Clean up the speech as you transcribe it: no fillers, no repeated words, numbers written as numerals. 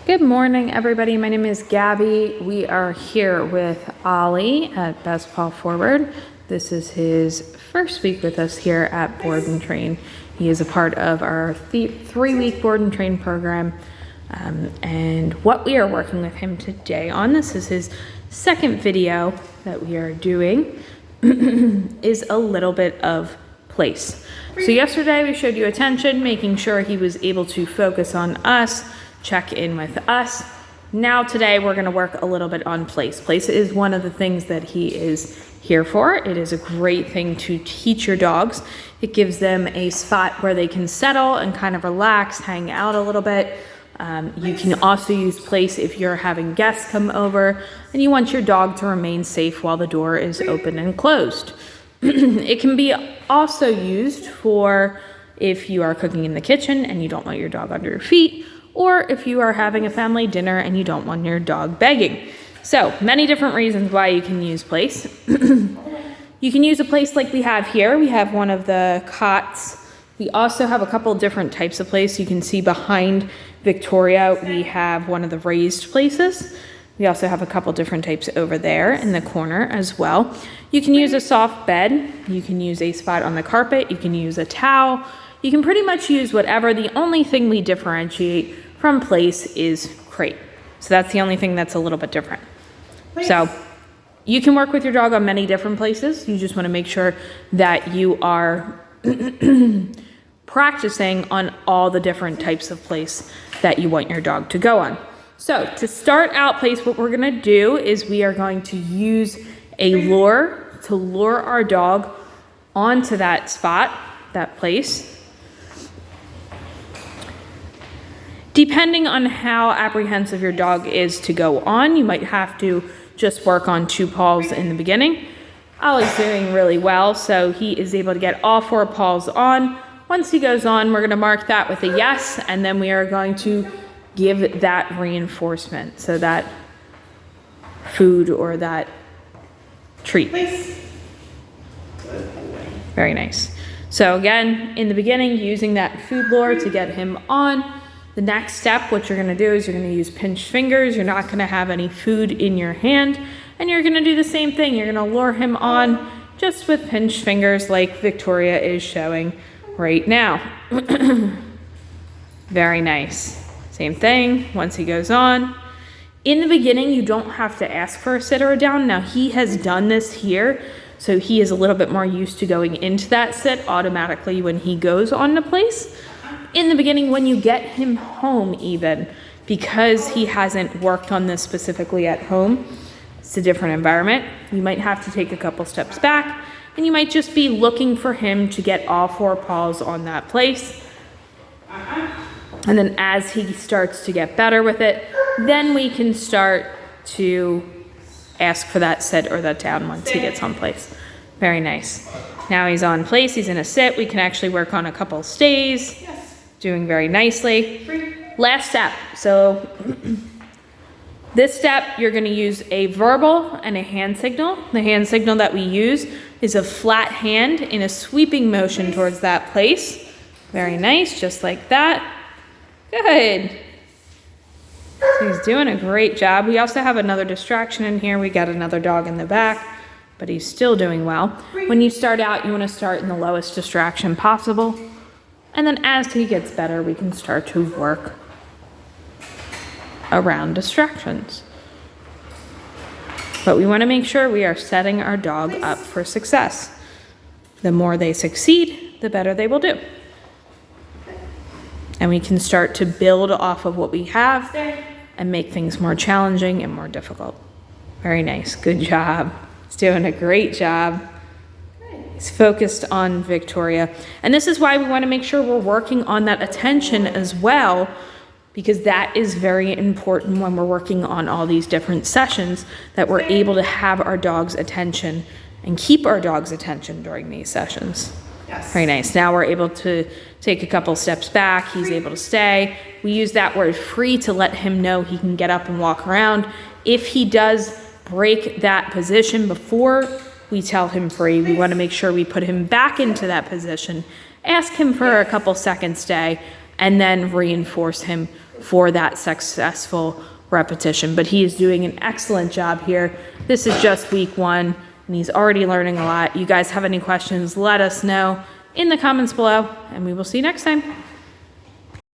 Good morning, everybody. My name is Gabby. We are here with Ollie at Best Paw Forward. This is his first week with us here at Board and Train. He is a part of our 3-week Board and Train program. And what we are working with him today on, this is his second video that we are doing, is a little bit of place. So yesterday we showed you attention, making sure he was able to focus on us, check in with us. Now today we're going to work a little bit on place. Place is one of the things that he is here for. It is a great thing to teach your dogs. It gives them a spot where they can settle and kind of relax, hang out a little bit. You can also use place if you're having guests come over and you want your dog to remain safe while the door is open and closed. It can be also used for if you are cooking in the kitchen and you don't want your dog under your feet, or if you are having a family dinner and you don't want your dog begging. So many different reasons why you can use place. You can use a place like we have here. We have one of the cots. We also have a couple different types of place. You can see behind Victoria, we have one of the raised places. We also have a couple different types over there in the corner as well. You can use a soft bed. You can use a spot on the carpet. You can use a towel. You can pretty much use whatever. The only thing we differentiate from place is crate. So that's the only thing that's a little bit different. So you can work with your dog on many different places. You just want to make sure that you are practicing on all the different types of place that you want your dog to go on. So to start out place, what we're going to do is we are going to use a lure to lure our dog onto that spot, that place. Depending on how apprehensive your dog is to go on, you might have to just work on 2 paws in the beginning. Ollie's doing really well, so he is able to get all 4 paws on. Once he goes on, we're going to mark that with a yes, and then we are going to give that reinforcement, so that food or that treat. Very nice. So again, in the beginning, using that food lure to get him on. The next step, what you're going to do is you're going to use pinched fingers. You're not going to have any food in your hand, and you're going to do the same thing. You're going to lure him on just with pinched fingers like Victoria is showing right now. Very nice. Same thing once he goes on. In the beginning, you don't have to ask for a sit or a down. Now he has done this here, so he is a little bit more used to going into that sit automatically when he goes on the place. In the beginning, when you get him home even, because he hasn't worked on this specifically at home, it's a different environment. You might have to take a couple steps back, and you might just be looking for him to get all 4 paws on that place. And then as he starts to get better with it, then we can start to ask for that sit or that down once he gets on place. Very nice. Now he's on place, he's in a sit. We can actually work on a couple stays. Doing very nicely. Last step. So this step, you're going to use a verbal and a hand signal. The hand signal that we use is a flat hand in a sweeping motion towards that place. Very nice, just like that. Good. So he's doing a great job. We also have another distraction in here. We got another dog in the back, but he's still doing well. When you start out, you want to start in the lowest distraction possible. And then as he gets better, we can start to work around distractions. But we want to make sure we are setting our dog up for success. The more they succeed, the better they will do. And we can start to build off of what we have and make things more challenging and more difficult. Very nice. Good job. He's doing a great job. He's focused on Victoria. And this is why we want to make sure we're working on that attention as well, because that is very important when we're working on all these different sessions, that we're able to have our dog's attention and keep our dog's attention during these sessions. Yes. Very nice. Now we're able to take a couple steps back. He's able to stay. We use that word free to let him know he can get up and walk around. If he does break that position before we tell him free, we want to make sure we put him back into that position, ask him for a couple seconds stay, and then reinforce him for that successful repetition. But he is doing an excellent job here. This is just week 1, and he's already learning a lot. You guys have any questions, let us know in the comments below, and we will see you next time.